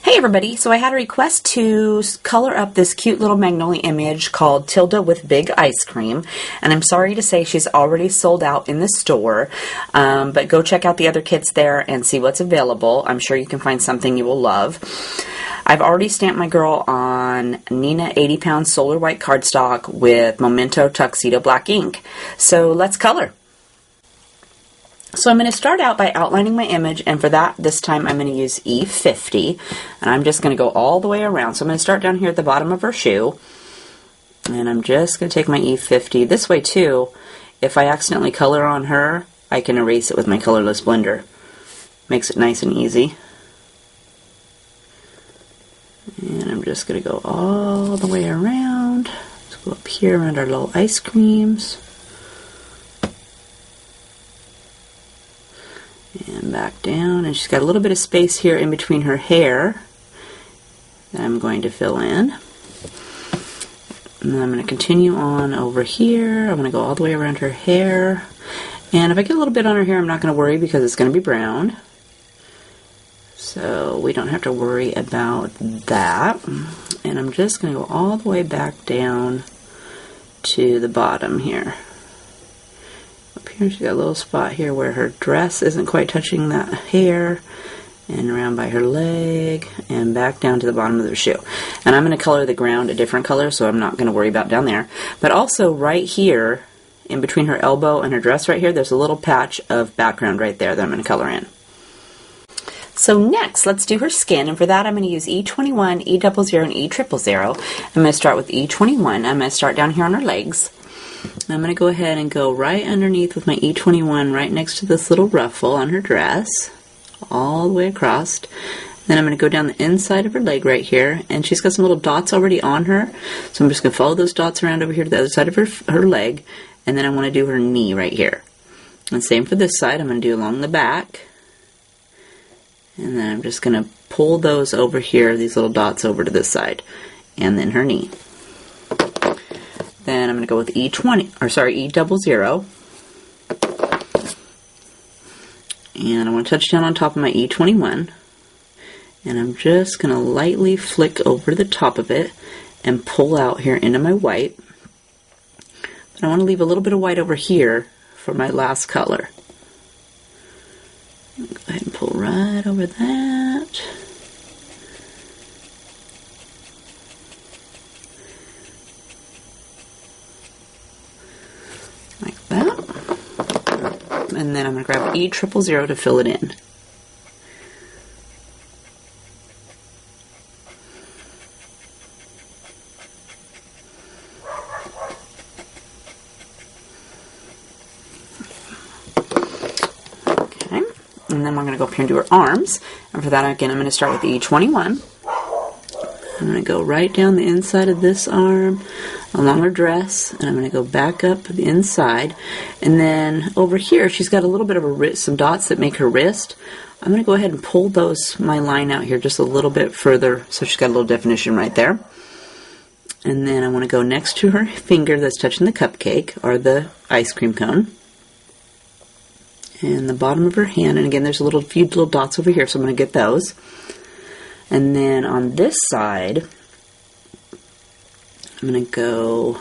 Hey everybody, so I had a request to color up this cute little Magnolia image called Tilda with Big Ice Cream, and I'm sorry to say she's already sold out in the store, but go check out the other kits there and see what's available. I'm sure you can find something you will love. I've already stamped my girl on Neenah 80 pound solar white cardstock with Memento Tuxedo black ink. So let's color. So I'm going to start out by outlining my image, and for that, this time I'm going to use E50, and I'm just going to go all the way around. So I'm going to start down here at the bottom of her shoe, and I'm just going to take my E50. This way too, if I accidentally color on her, I can erase it with my colorless blender. Makes it nice and easy. And I'm just going to go all the way around. Let's go up here around our little ice creams. And back down, and she's got a little bit of space here in between her hair that I'm going to fill in. And then I'm going to continue on over here. I'm going to go all the way around her hair. And if I get a little bit on her hair, I'm not going to worry because it's going to be brown. So we don't have to worry about that. And I'm just going to go all the way back down to the bottom here. Up here she's got a little spot here where her dress isn't quite touching that hair, and around by her leg, and back down to the bottom of the shoe. And I'm going to color the ground a different color, so I'm not going to worry about down there. But also right here, in between her elbow and her dress right here, there's a little patch of background right there that I'm going to color in. So next, let's do her skin, and for that I'm going to use E21, E00, and E000. I'm going to start with E21. I'm going to start down here on her legs. I'm going to go ahead and go right underneath with my E21 right next to this little ruffle on her dress, all the way across. Then I'm going to go down the inside of her leg right here, and she's got some little dots already on her, so I'm just going to follow those dots around over here to the other side of her leg, and then I want to do her knee right here. And same for this side, I'm going to do along the back, and then I'm just going to pull those over here, these little dots over to this side, and then her knee. Then I'm going to go with E00. And I want to touch down on top of my E21. And I'm just going to lightly flick over the top of it and pull out here into my white. But I want to leave a little bit of white over here for my last color. Go ahead and pull right over that. Like that. And then I'm going to grab E000 to fill it in. Okay, and then we're going to go up here and do her arms. And for that, again, I'm going to start with the E21. I'm going to go right down the inside of this arm along her dress, and I'm going to go back up the inside, and then over here she's got a little bit of a wrist, some dots that make her wrist. I'm going to go ahead and pull my line out here just a little bit further so she's got a little definition right there. And then I want to go next to her finger that's touching the cupcake or the ice cream cone, and the bottom of her hand, and again there's a few little dots over here, so I'm going to get those. And then on this side, I'm going to go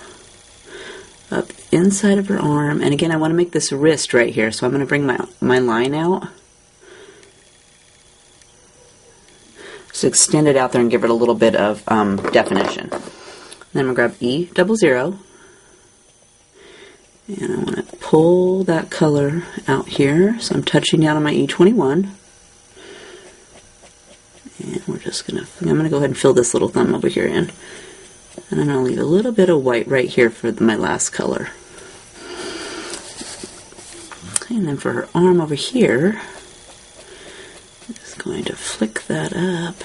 up inside of her arm, and again I want to make this wrist right here, so I'm going to bring my line out. Just extend it out there and give it a little bit of definition. Then I'm going to grab E00, and I want to pull that color out here, so I'm touching down on my E21. And I'm going to go ahead and fill this little thumb over here in. And I'm going to leave a little bit of white right here for my last color. Okay, and then for her arm over here, I'm just going to flick that up.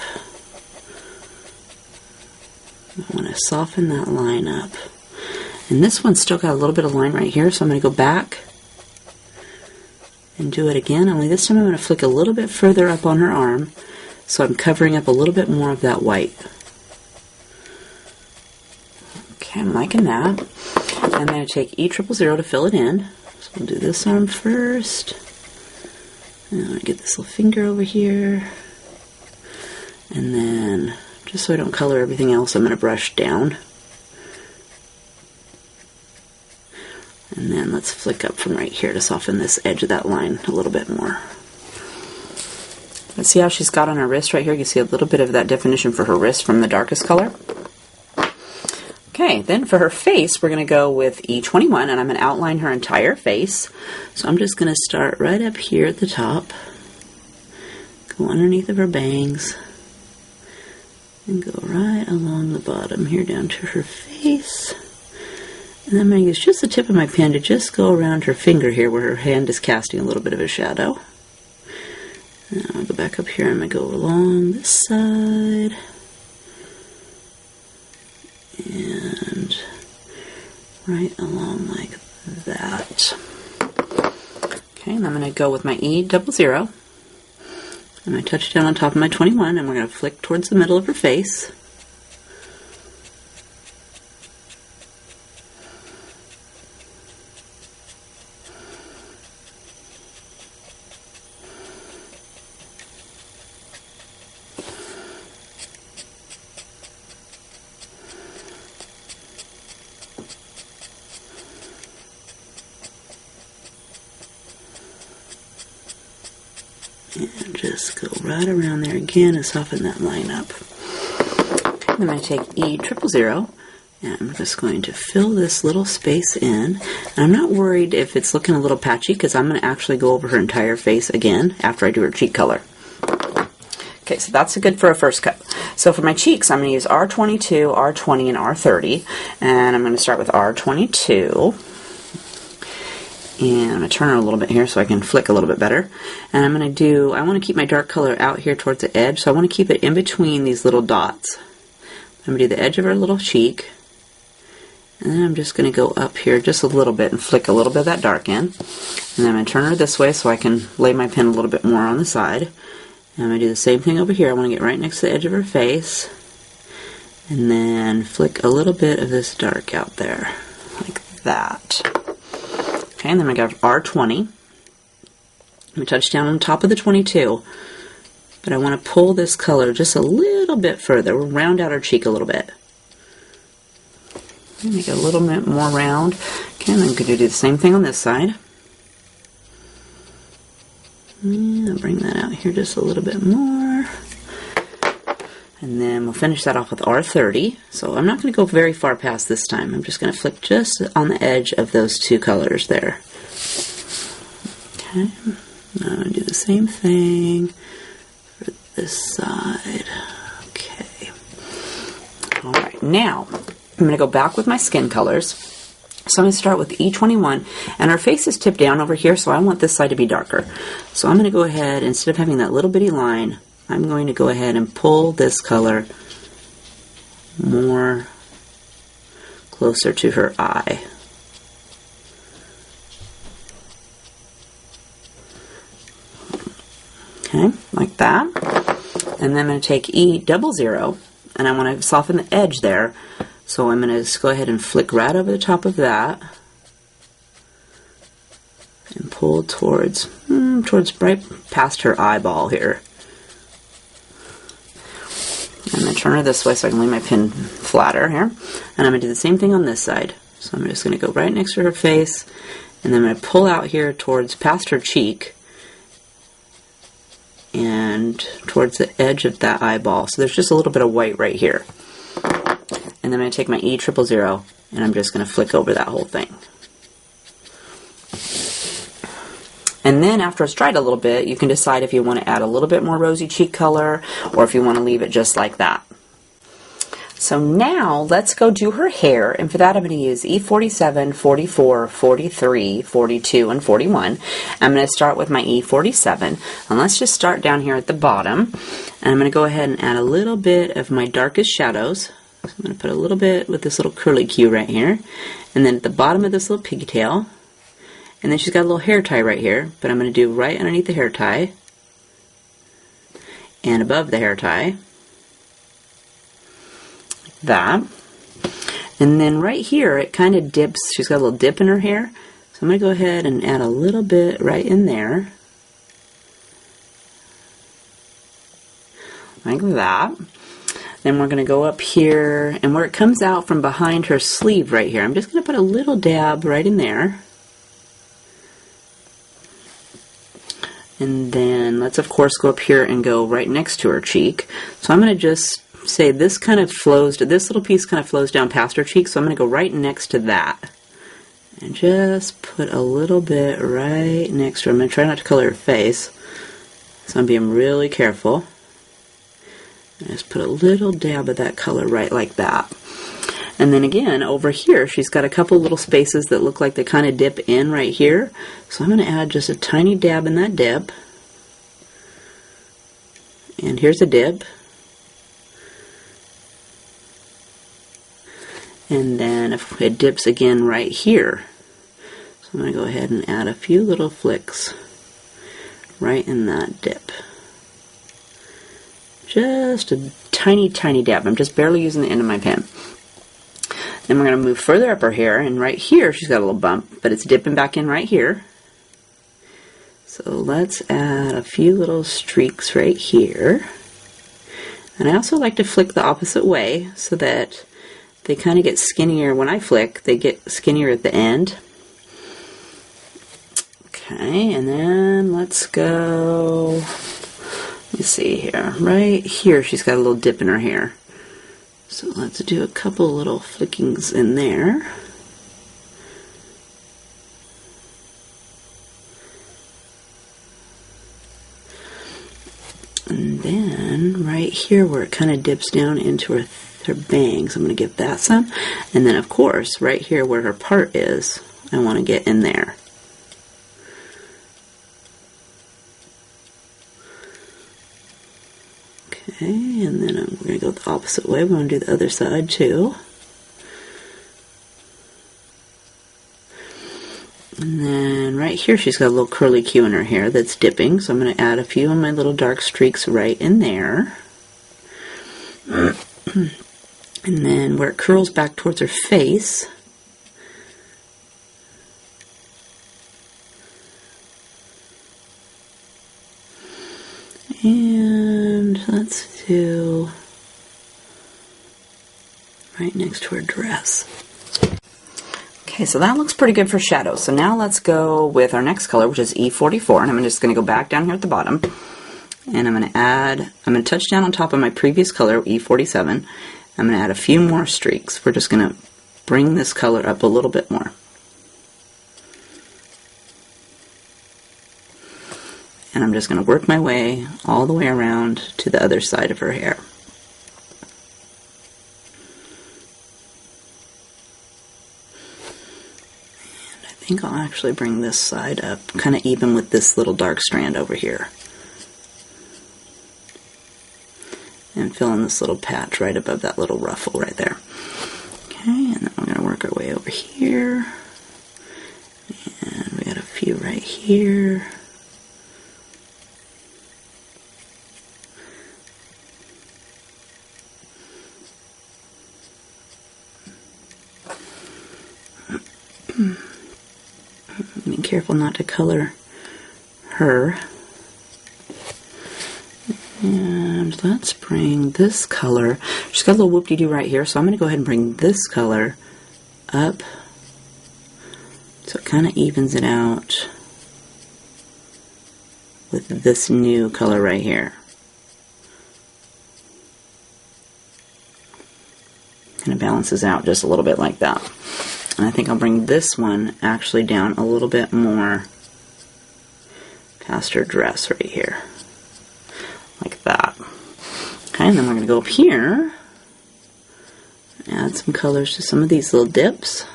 I want to soften that line up. And this one's still got a little bit of line right here, so I'm going to go back and do it again, only this time I'm going to flick a little bit further up on her arm, so I'm covering up a little bit more of that white. Okay, I'm liking that. I'm going to take E000 to fill it in. So we'll do this arm first. And I'm going to get this little finger over here. And then, just so I don't color everything else, I'm going to brush down. And then let's flick up from right here to soften this edge of that line a little bit more. Let's see how she's got on her wrist right here. You can see a little bit of that definition for her wrist from the darkest color. Okay, then for her face, we're going to go with E21, and I'm going to outline her entire face. So I'm just going to start right up here at the top, go underneath of her bangs, and go right along the bottom here down to her face. And then I'm going to use just the tip of my pen to just go around her finger here where her hand is casting a little bit of a shadow. And I'll go back up here and I'm going to go along this side. And right along like that. Okay, and I'm going to go with my E00. And I touch down on top of my 21, and we're going to flick towards the middle of her face. And just go right around there again and soften that line up. Okay, then I'm going to take E000, and I'm just going to fill this little space in. And I'm not worried if it's looking a little patchy, because I'm going to actually go over her entire face again after I do her cheek color. Okay, so that's good for a first cut. So for my cheeks, I'm going to use R22, R20, and R30. And I'm going to start with R22. And I'm going to turn her a little bit here so I can flick a little bit better. And I'm going to do, I want to keep my dark color out here towards the edge, so I want to keep it in between these little dots. I'm going to do the edge of her little cheek. And then I'm just going to go up here just a little bit and flick a little bit of that dark in. And then I'm going to turn her this way so I can lay my pen a little bit more on the side. And I'm going to do the same thing over here. I want to get right next to the edge of her face. And then flick a little bit of this dark out there, like that. Okay, and then I got R20. I'm going to touch down on top of the 22, but I want to pull this color just a little bit further. We'll round out our cheek a little bit. Make it a little bit more round. Okay, and I'm going to do the same thing on this side. And I'll bring that out here just a little bit more. And then we'll finish that off with R30. So I'm not going to go very far past this time. I'm just going to flick just on the edge of those two colors there. Okay. Now I'm going to do the same thing for this side. Okay. Alright, now I'm going to go back with my skin colors. So I'm going to start with E21, and her face is tipped down over here, so I want this side to be darker. So I'm going to go ahead, instead of having that little bitty line, I'm going to go ahead and pull this color more closer to her eye. Okay, like that. And then I'm going to take E00, and I want to soften the edge there. So I'm going to just go ahead and flick right over the top of that and pull towards right past her eyeball here. I'm going to turn her this way so I can lay my pin flatter here. And I'm going to do the same thing on this side. So I'm just going to go right next to her face, and then I'm going to pull out here towards past her cheek and towards the edge of that eyeball. So there's just a little bit of white right here. And then I'm going to take my E000, and I'm just going to flick over that whole thing. And then after it's dried a little bit, you can decide if you want to add a little bit more rosy cheek color or if you want to leave it just like that. So now let's go do her hair, and for that I'm going to use E47, 44, 43, 42, and 41. I'm going to start with my E47, and let's just start down here at the bottom. And I'm going to go ahead and add a little bit of my darkest shadows. So I'm going to put a little bit with this little curly Q right here, and then at the bottom of this little pigtail. And then she's got a little hair tie right here, but I'm going to do right underneath the hair tie and above the hair tie, like that. And then right here it kind of dips, she's got a little dip in her hair, so I'm going to go ahead and add a little bit right in there, like that. Then we're going to go up here, and where it comes out from behind her sleeve right here, I'm just going to put a little dab right in there. And then let's of course go up here and go right next to her cheek. So I'm going to just say this kind of flows, this little piece kind of flows down past her cheek, so I'm going to go right next to that. And just put a little bit right next to her. I'm going to try not to color her face, so I'm being really careful. And just put a little dab of that color right like that. And then again, over here, she's got a couple little spaces that look like they kind of dip in right here. So I'm going to add just a tiny dab in that dip. And here's a dip. And then if it dips again right here. So I'm going to go ahead and add a few little flicks right in that dip. Just a tiny, tiny dab. I'm just barely using the end of my pen. Then we're going to move further up her hair, and right here she's got a little bump, but it's dipping back in right here. So let's add a few little streaks right here. And I also like to flick the opposite way so that they kind of get skinnier. When I flick, they get skinnier at the end. Okay, and then let's go, let me see here. Right here she's got a little dip in her hair. So let's do a couple little flickings in there. And then right here where it kind of dips down into her bangs, I'm going to give that some. And then of course right here where her part is, I want to get in there. Okay, and then I'm going to go the opposite way. We're going to do the other side too. And then right here she's got a little curly Q in her hair that's dipping, so I'm going to add a few of my little dark streaks right in there. And then where it curls back towards her face, and let's do right next to her dress. Okay, so that looks pretty good for shadow. So now let's go with our next color, which is E44, and I'm just going to go back down here at the bottom, and I'm going to touch down on top of my previous color, E47. I'm going to add a few more streaks. We're just going to bring this color up a little bit more. And I'm just going to work my way all the way around to the other side of her hair. And I think I'll actually bring this side up kind of even with this little dark strand over here. And fill in this little patch right above that little ruffle right there. Okay, and then we're going to work our way over here. And we got a few right here. Be careful not to color her. And let's bring this color. She's got a little whoop-de-doo right here, so I'm going to go ahead and bring this color up so it kind of evens it out with this new color right here. Kind of balances out just a little bit like that. And I think I'll bring this one actually down a little bit more past her dress right here. Like that. Okay, and then we're going to go up here and add some colors to some of these little dips.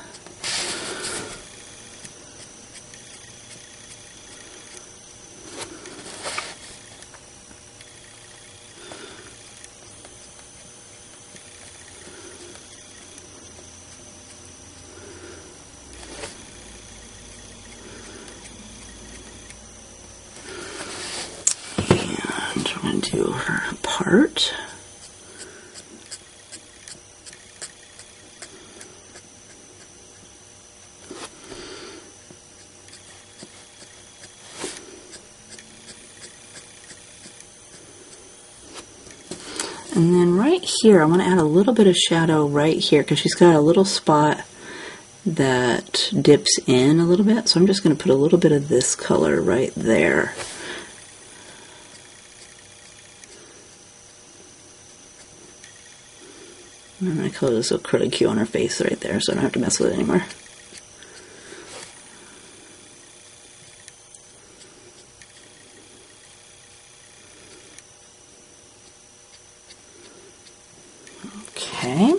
going to do her part. And then right here, I want to add a little bit of shadow right here because she's got a little spot that dips in a little bit. So I'm just going to put a little bit of this color right there. And I'm going to color this acrylic hue on her face right there so I don't have to mess with it anymore. Okay,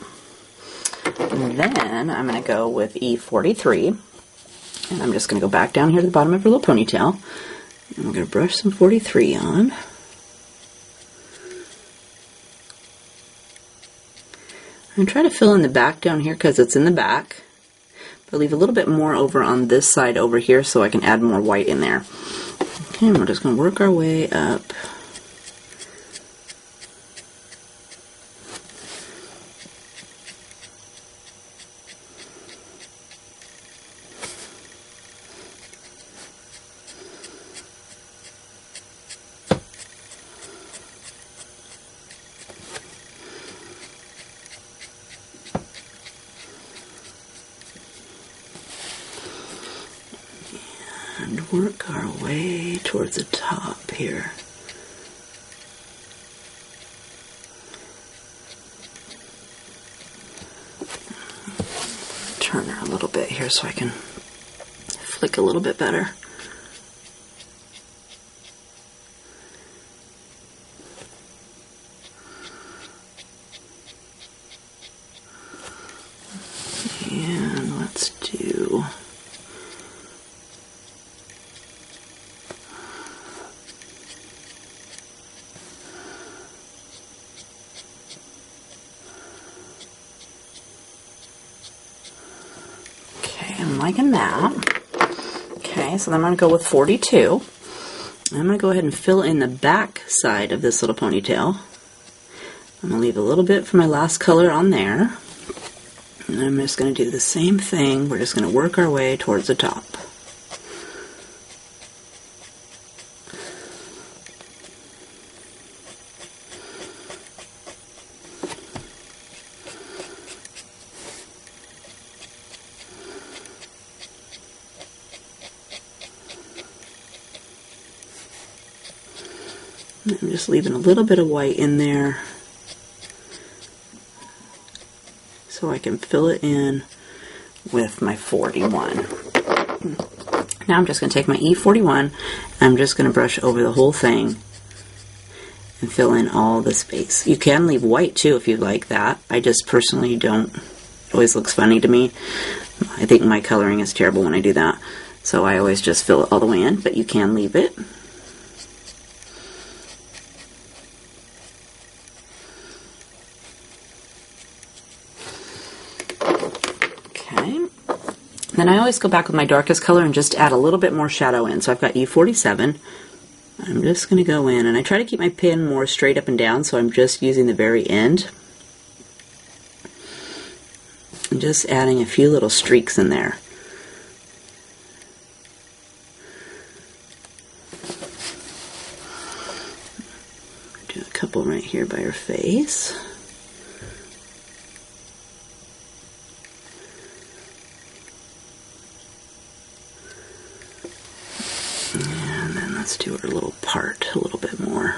and then I'm going to go with E43, and I'm just going to go back down here to the bottom of her little ponytail, and I'm going to brush some 43 on. And try to fill in the back down here because it's in the back, but leave a little bit more over on this side over here so I can add more white in there. Okay, and we're just going to work our way up. And work our way towards the top here. Turn her a little bit here so I can flick a little bit better. And let's do I'm liking that. Okay, so then I'm going to go with 42. I'm going to go ahead and fill in the back side of this little ponytail. I'm going to leave a little bit for my last color on there. And I'm just going to do the same thing. We're just going to work our way towards the top. I'm just leaving a little bit of white in there so I can fill it in with my 41. Now I'm just going to take my E41 and I'm just going to brush over the whole thing and fill in all the space. You can leave white too if you'd like that. I just personally don't. It always looks funny to me. I think my coloring is terrible when I do that. So I always just fill it all the way in, but you can leave it. Then I always go back with my darkest color and just add a little bit more shadow in. So I've got E47. I'm just going to go in, and I try to keep my pen more straight up and down, so I'm just using the very end. And just adding a few little streaks in there. Do a couple right here by her face. Let's do our little part a little bit more.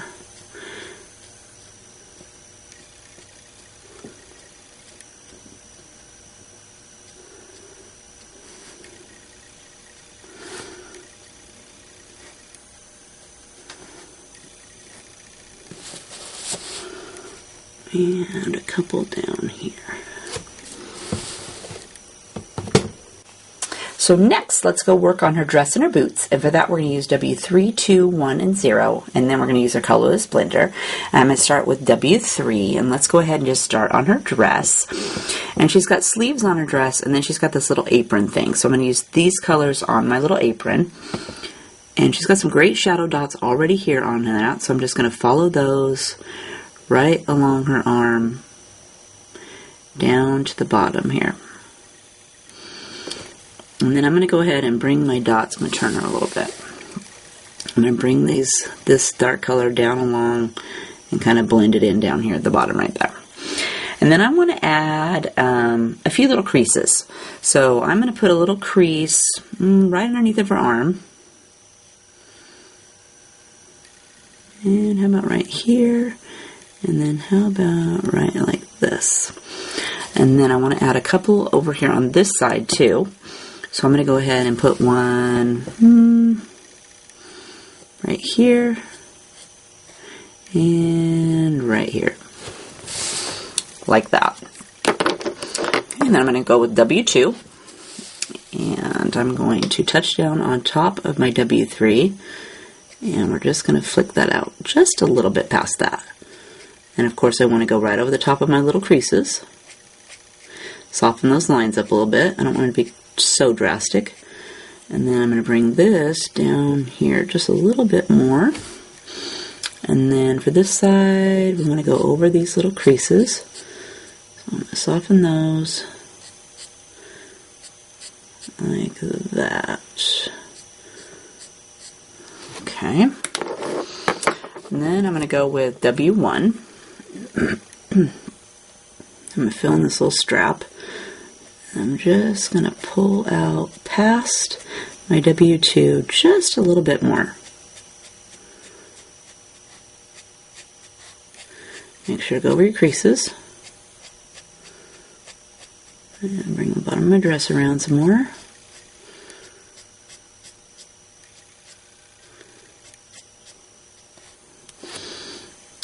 And a couple down here. So next, let's go work on her dress and her boots. And for that, we're going to use W3, 2, 1, and 0. And then we're going to use our colorless blender. I'm going to start with W3. And let's go ahead and just start on her dress. And she's got sleeves on her dress. And then she's got this little apron thing. So I'm going to use these colors on my little apron. And she's got some great shadow dots already here on that, so I'm just going to follow those right along her arm down to the bottom here. And then I'm going to go ahead and bring my dots. I'm going to turn her a little bit. I'm going to bring this dark color down along and kind of blend it in down here at the bottom right there. And then I want to add a few little creases. So I'm going to put a little crease right underneath of her arm. And how about right here? And then how about right like this? And then I want to add a couple over here on this side too. So I'm going to go ahead and put one right here and right here. Like that. And then I'm going to go with W2. And I'm going to touch down on top of my W3. And we're just going to flick that out just a little bit past that. And of course I want to go right over the top of my little creases. Soften those lines up a little bit. I don't want it to be so drastic. And then I'm going to bring this down here just a little bit more. And then for this side, we want to go over these little creases. So I'm going to soften those like that. Okay. And then I'm going to go with W1. I'm going to fill in this little strap. I'm just going to pull out past my W2 just a little bit more. Make sure to go over your creases. And bring the bottom of my dress around some more.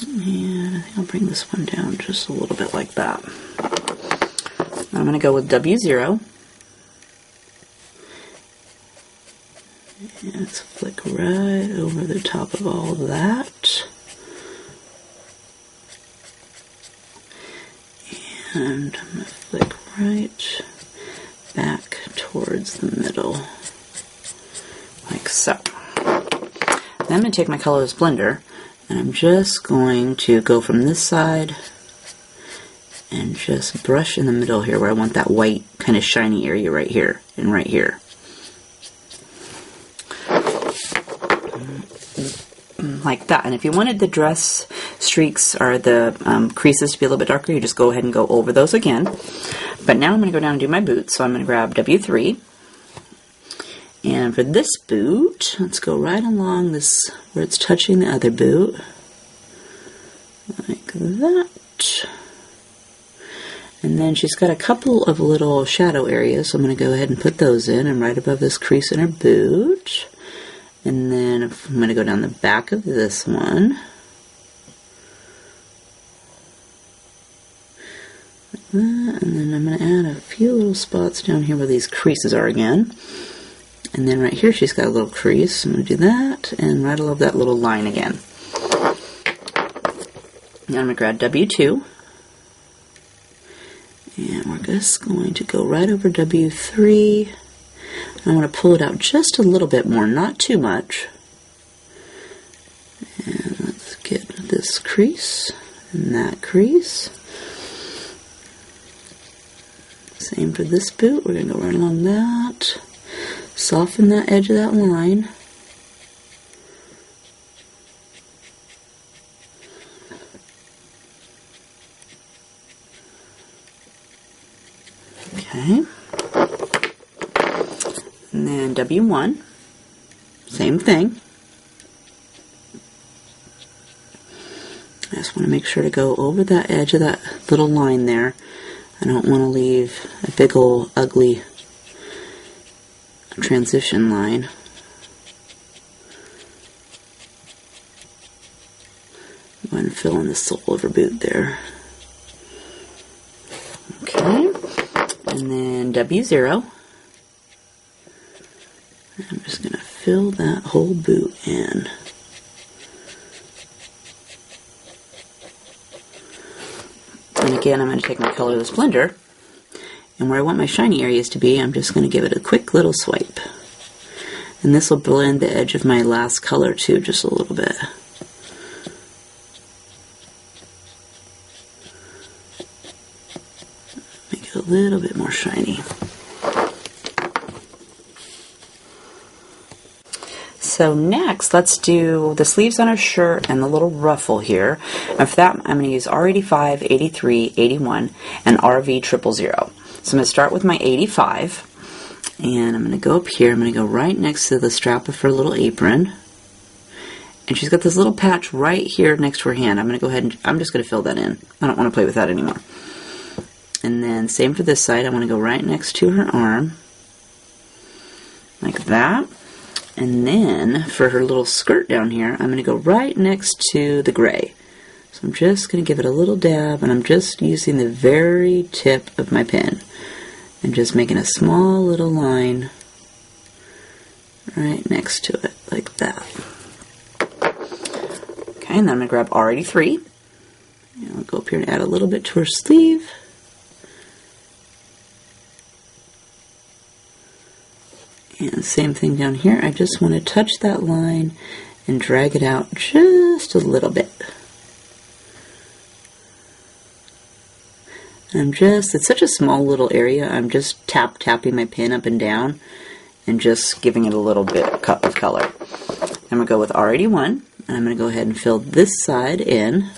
And I think I'll bring this one down just a little bit like that. I'm going to go with W0. And let's flick right over the top of all of that. And I'm going to flick right back towards the middle, like so. Then I'm going to take my colorless blender, and I'm just going to go from this side and just brush in the middle here where I want that white kind of shiny area right here and right here. Like that. And if you wanted the dress streaks or the creases to be a little bit darker, you just go ahead and go over those again. But now I'm going to go down and do my boots. So I'm going to grab W3. And for this boot, let's go right along this where it's touching the other boot. Like that. And then she's got a couple of little shadow areas, so I'm going to go ahead and put those in. And right above this crease in her boot. And then I'm going to go down the back of this one. Like that. And then I'm going to add a few little spots down here where these creases are again. And then right here she's got a little crease. I'm going to do that. And right above that little line again. Now I'm going to grab W2. And we're just going to go right over W3. I want to pull it out just a little bit more, not too much. And let's get this crease and that crease. Same for this boot. We're going to go right along that. Soften that edge of that line. Okay. And then W1, same thing. I just want to make sure to go over that edge of that little line there. I don't want to leave a big old ugly transition line. I'm going to fill in the sole of her boot there. Okay. And then W0. I'm just going to fill that whole boot in. And again, I'm going to take my colorless blender, and where I want my shiny areas to be, I'm just going to give it a quick little swipe. And this will blend the edge of my last color too, just a little bit. Make it a little bit more shiny. So next, let's do the sleeves on our shirt and the little ruffle here. And for that, I'm going to use R85, 83, 81, and RV 000. So I'm going to start with my 85. And I'm going to go up here. I'm going to go right next to the strap of her little apron. And she's got this little patch right here next to her hand. I'm going to go ahead and I'm just going to fill that in. I don't want to play with that anymore. And then same for this side. I want to go right next to her arm. Like that. And then for her little skirt down here, I'm going to go right next to the gray. So I'm just going to give it a little dab, and I'm just using the very tip of my pen. And just making a small little line right next to it, like that. Okay, and then I'm going to grab R83. And I'll go up here and add a little bit to her sleeve. And same thing down here. I just want to touch that line and drag it out just a little bit. It's such a small little area, I'm just tapping my pen up and down and just giving it a little bit of color. I'm going to go with R81, and I'm going to go ahead and fill this side in.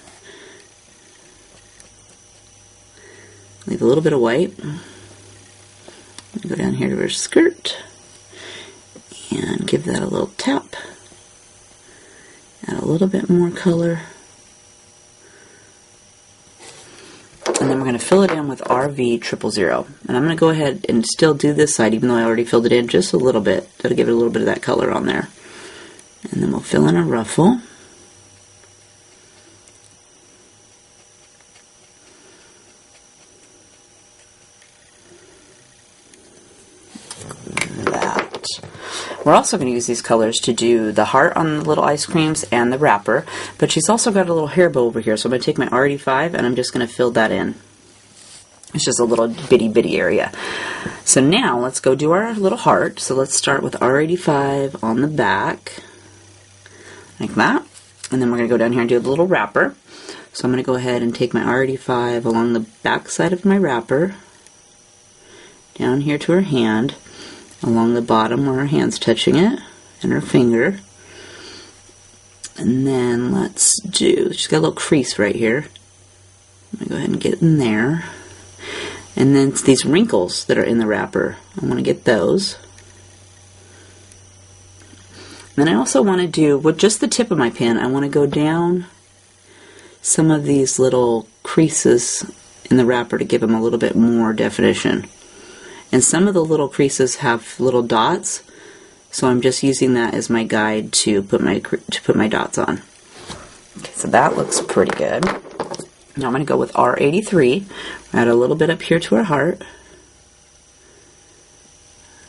Leave a little bit of white. Go down here to her skirt and give that a little tap. Add a little bit more color. And then we're going to fill it in with RV 000. And I'm going to go ahead and still do this side, even though I already filled it in just a little bit. That'll give it a little bit of that color on there. And then we'll fill in a ruffle. That. We're also going to use these colors to do the heart on the little ice creams and the wrapper, but she's also got a little hair bow over here, so I'm going to take my R85 and I'm just going to fill that in. It's just a little bitty area. So now let's go do our little heart. So let's start with R85 on the back, like that, and then we're going to go down here and do the little wrapper. So I'm going to go ahead and take my R85 along the back side of my wrapper, down here to her hand, along the bottom where her hand's touching it, and her finger. And then she's got a little crease right here. I'm going to go ahead and get in there. And then it's these wrinkles that are in the wrapper. I want to get those. And then I also want to do, with just the tip of my pen, I want to go down some of these little creases in the wrapper to give them a little bit more definition. And some of the little creases have little dots, so I'm just using that as my guide to put my dots on. Okay, so that looks pretty good. Now I'm going to go with R83, add a little bit up here to her heart,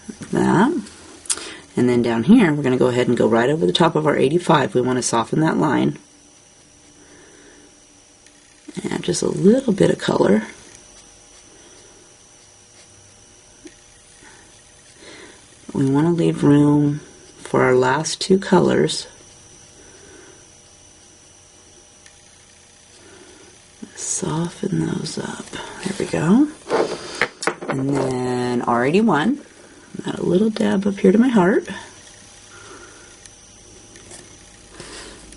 like that. And then down here, we're going to go ahead and go right over the top of our 85. We want to soften that line. Add just a little bit of color. We want to leave room for our last two colors. Soften those up. There we go. And then R81. Add a little dab up here to my heart.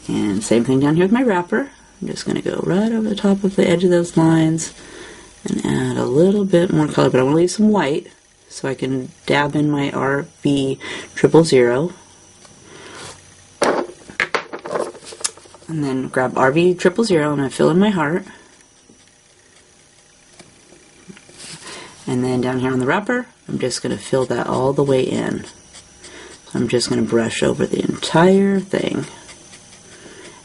And same thing down here with my wrapper. I'm just going to go right over the top of the edge of those lines and add a little bit more color, but I want to leave some white so I can dab in my RV 000. And then grab RV 000 and I fill in my heart. And then down here on the wrapper, I'm just going to fill that all the way in. So I'm just going to brush over the entire thing.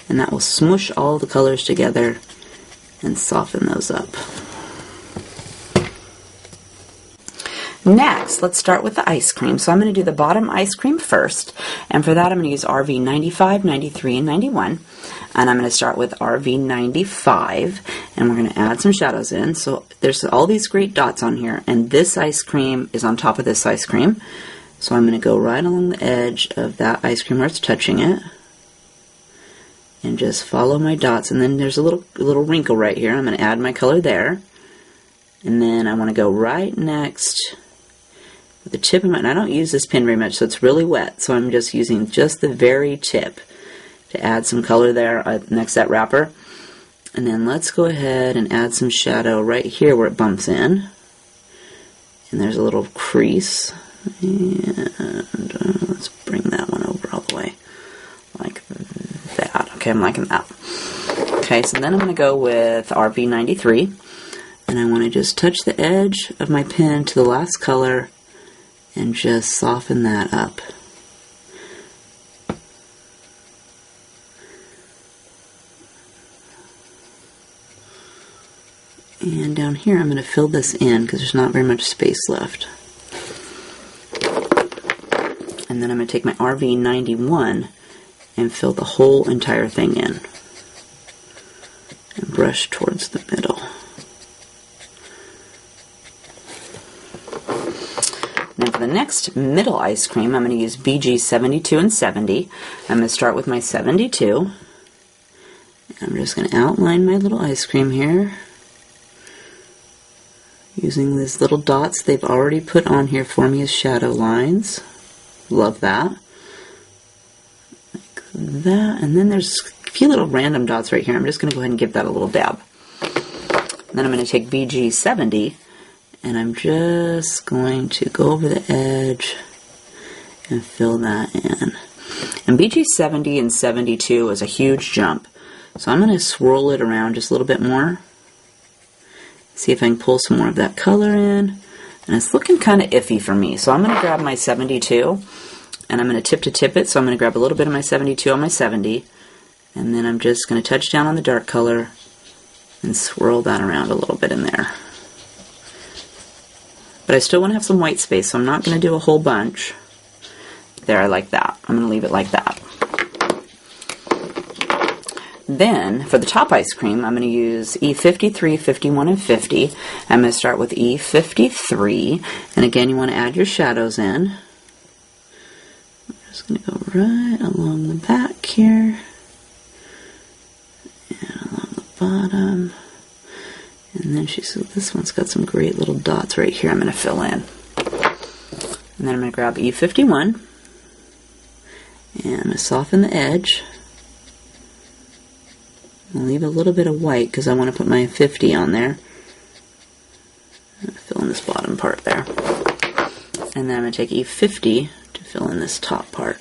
And that will smush all the colors together and soften those up. Next, let's start with the ice cream. So I'm going to do the bottom ice cream first. And for that, I'm going to use RV 95, 93, and 91. And I'm going to start with RV 95. And we're going to add some shadows in. So there's all these great dots on here. And this ice cream is on top of this ice cream. So I'm going to go right along the edge of that ice cream where it's touching it, and just follow my dots. And then there's a little wrinkle right here. I'm going to add my color there, and then I want to go right next with the tip of my, and I don't use this pin very much, so it's really wet, so I'm just using just the very tip to add some color there next to that wrapper. And then let's go ahead and add some shadow right here where it bumps in. And there's a little crease. And let's bring that one over all the way like that. Okay, I'm liking that. Okay, so then I'm going to go with RV93. And I want to just touch the edge of my pen to the last color and just soften that up. And down here I'm going to fill this in because there's not very much space left. And then I'm going to take my RV91 and fill the whole entire thing in. And brush towards the middle. Now for the next middle ice cream, I'm going to use BG 72 and 70. I'm going to start with my 72. I'm just going to outline my little ice cream here, using these little dots they've already put on here for me as shadow lines. Love that. Like that. And then there's a few little random dots right here. I'm just going to go ahead and give that a little dab. And then I'm going to take BG 70. And I'm just going to go over the edge and fill that in. And BG 70 and 72 is a huge jump. So I'm going to swirl it around just a little bit more. See if I can pull some more of that color in. And it's looking kind of iffy for me. So I'm going to grab my 72 and I'm going to tip to tip it. So I'm going to grab a little bit of my 72 on my 70. And then I'm just going to touch down on the dark color and swirl that around a little bit in there. But I still want to have some white space, so I'm not going to do a whole bunch. There, I like that. I'm going to leave it like that. Then, for the top ice cream, I'm going to use E53, 51, and 50. I'm going to start with E53. And again, you want to add your shadows in. I'm just going to go right along the back here. And along the bottom. And then this one's got some great little dots right here I'm going to fill in. And then I'm going to grab E51 and I'm going to soften the edge. I'll leave a little bit of white because I want to put my 50 on there. I'm going to fill in this bottom part there. And then I'm going to take E50 to fill in this top part.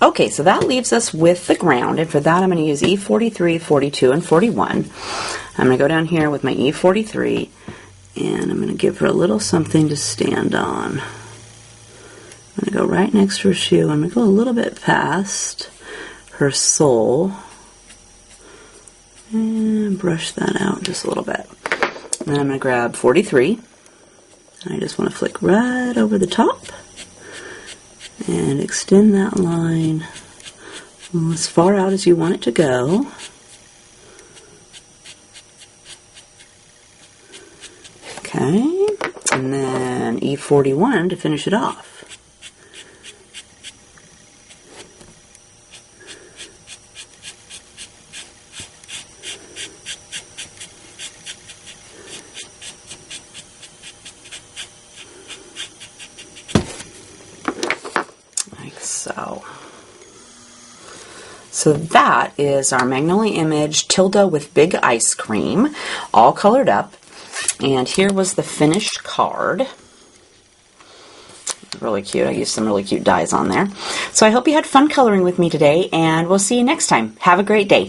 Okay, so that leaves us with the ground, and for that I'm going to use E43, 42, and 41. I'm going to go down here with my E43, and I'm going to give her a little something to stand on. I'm going to go right next to her shoe. I'm going to go a little bit past her sole, and brush that out just a little bit. And then I'm going to grab 43, and I just want to flick right over the top. And extend that line as far out as you want it to go. Okay, and then E41 to finish it off. So that is our Magnolia image, Tilda with big ice cream, all colored up. And here was the finished card. Really cute. I used some really cute dies on there. So I hope you had fun coloring with me today, and we'll see you next time. Have a great day.